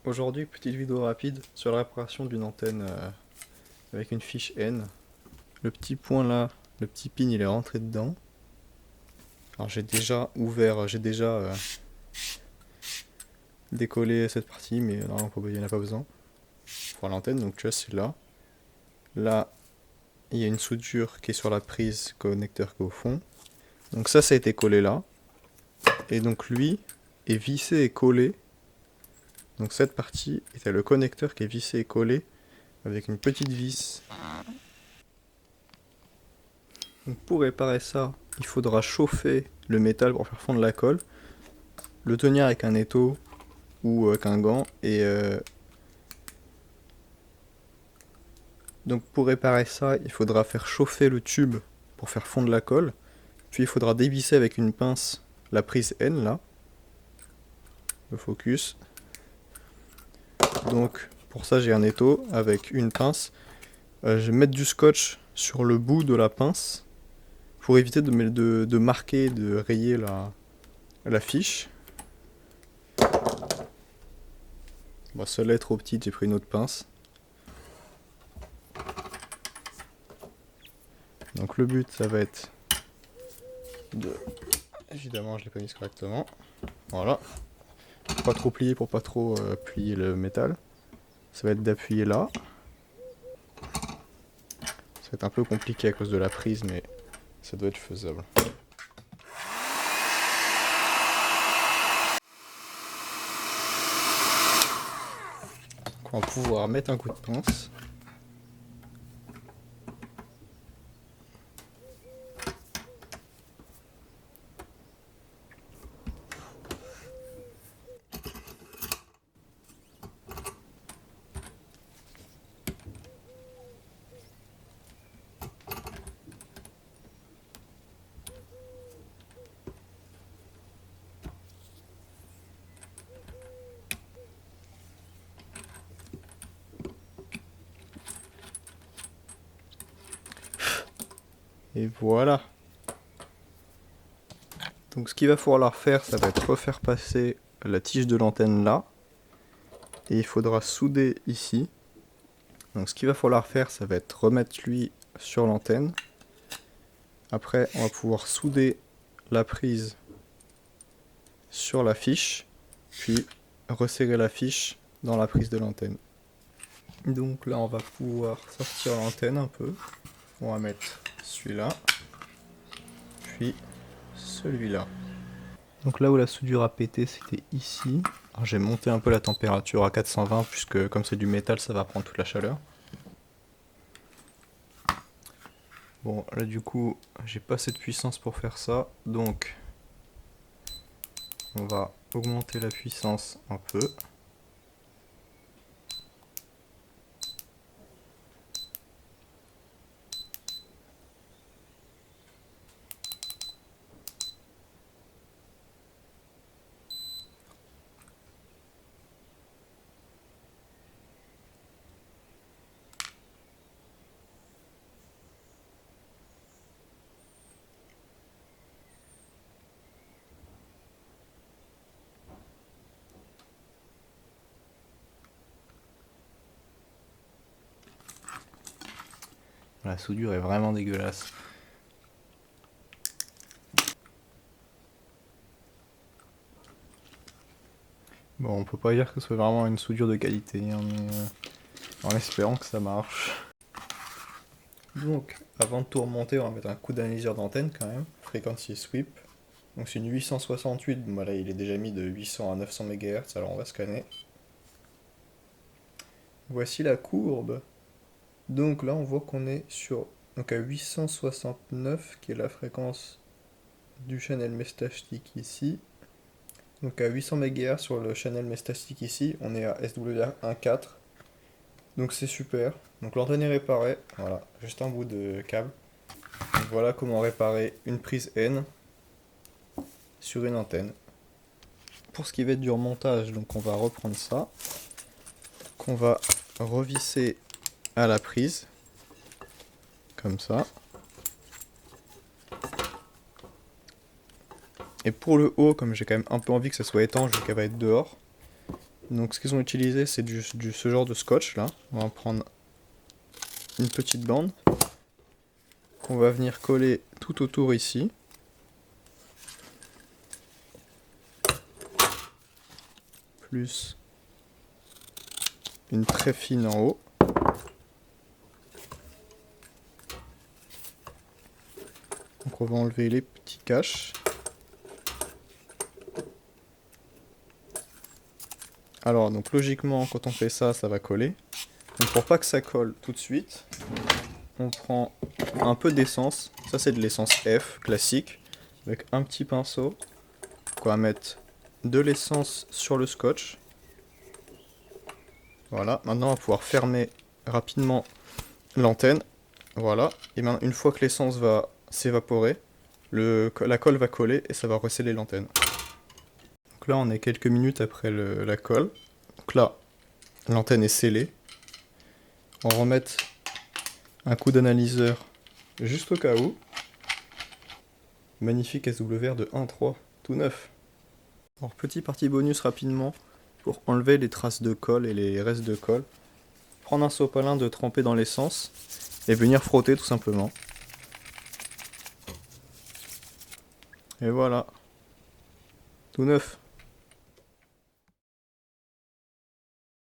Aujourd'hui, petite vidéo rapide sur la réparation d'une antenne avec une fiche N. Le petit point là, le petit pin il est rentré dedans. Alors j'ai déjà ouvert, j'ai déjà décollé cette partie, mais non, il n'y en a pas besoin. Pour l'antenne, donc tu vois c'est là. Là, il y a une soudure qui est sur la prise connecteur qui est au fond. Donc ça a été collé là. Et donc lui est vissé et collé. Donc cette partie, et le connecteur qui est vissé et collé avec une petite vis. Donc pour réparer ça, il faudra chauffer le métal pour faire fondre la colle, le tenir avec un étau ou avec un gant donc pour réparer ça, il faudra faire chauffer le tube pour faire fondre la colle, puis il faudra dévisser avec une pince la prise N là, le focus. Donc pour ça j'ai un étau avec une pince. Je vais mettre du scotch sur le bout de la pince pour éviter de marquer, de rayer la fiche. Bon, celle-là est trop petite, j'ai pris une autre pince. Donc le but ça va être de... Évidemment je l'ai pas mis correctement. Voilà. Pas trop plier pour pas trop plier le métal. Ça va être d'appuyer là. Ça va être un peu compliqué à cause de la prise, mais ça doit être faisable. Donc on va pouvoir mettre un coup de pince. Et voilà. Donc ce qu'il va falloir faire, ça va être refaire passer la tige de l'antenne là. Et il faudra souder ici. Donc ce qu'il va falloir faire, ça va être remettre lui sur l'antenne. Après, on va pouvoir souder la prise sur la fiche, puis resserrer la fiche dans la prise de l'antenne. Donc là, on va pouvoir sortir l'antenne un peu. On va mettre celui-là, puis celui-là. Donc là où la soudure a pété, c'était ici. J'ai monté un peu la température à 420, puisque comme c'est du métal, ça va prendre toute la chaleur. Bon, là du coup, j'ai pas assez de puissance pour faire ça, donc on va augmenter la puissance un peu. La soudure est vraiment dégueulasse. Bon, on peut pas dire que ce soit vraiment une soudure de qualité, hein, mais en espérant que ça marche. Donc, avant de tout remonter, on va mettre un coup d'analyseur d'antenne quand même, frequency sweep. Donc c'est une 868, bon, là il est déjà mis de 800 à 900 MHz, alors on va scanner. Voici la courbe. Donc là on voit qu'on est donc à 869, qui est la fréquence du channel méstastique ici. Donc à 800 MHz sur le channel méstastique ici, on est à SWR 1.4. Donc c'est super. Donc l'antenne est réparée, voilà, juste un bout de câble. Donc voilà comment réparer une prise N sur une antenne. Pour ce qui va être du remontage, donc on va reprendre ça, qu'on va revisser à la prise, comme ça. Et pour le haut, comme j'ai quand même un peu envie que ça soit étanche vu qu'elle va être dehors, Donc ce qu'ils ont utilisé, c'est ce genre de scotch là. On va en prendre une petite bande qu'on va venir coller tout autour ici. Plus une très fine en haut. Donc on va enlever les petits caches. Alors donc logiquement quand on fait ça, ça va coller. Donc pour pas que ça colle tout de suite, on prend un peu d'essence. Ça c'est de l'essence F classique. Avec un petit pinceau. On va mettre de l'essence sur le scotch. Voilà, maintenant on va pouvoir fermer rapidement l'antenne. Voilà, et maintenant une fois que l'essence va s'évaporer, la colle va coller et ça va resceller l'antenne. Donc là on est quelques minutes après la colle. Donc là, l'antenne est scellée. On va remettre un coup d'analyseur juste au cas où. Magnifique SWR de 1.3, tout neuf. Alors petit partie bonus rapidement, pour enlever les traces de colle et les restes de colle. Prendre un sopalin de tremper dans l'essence et venir frotter tout simplement. Et voilà, tout neuf.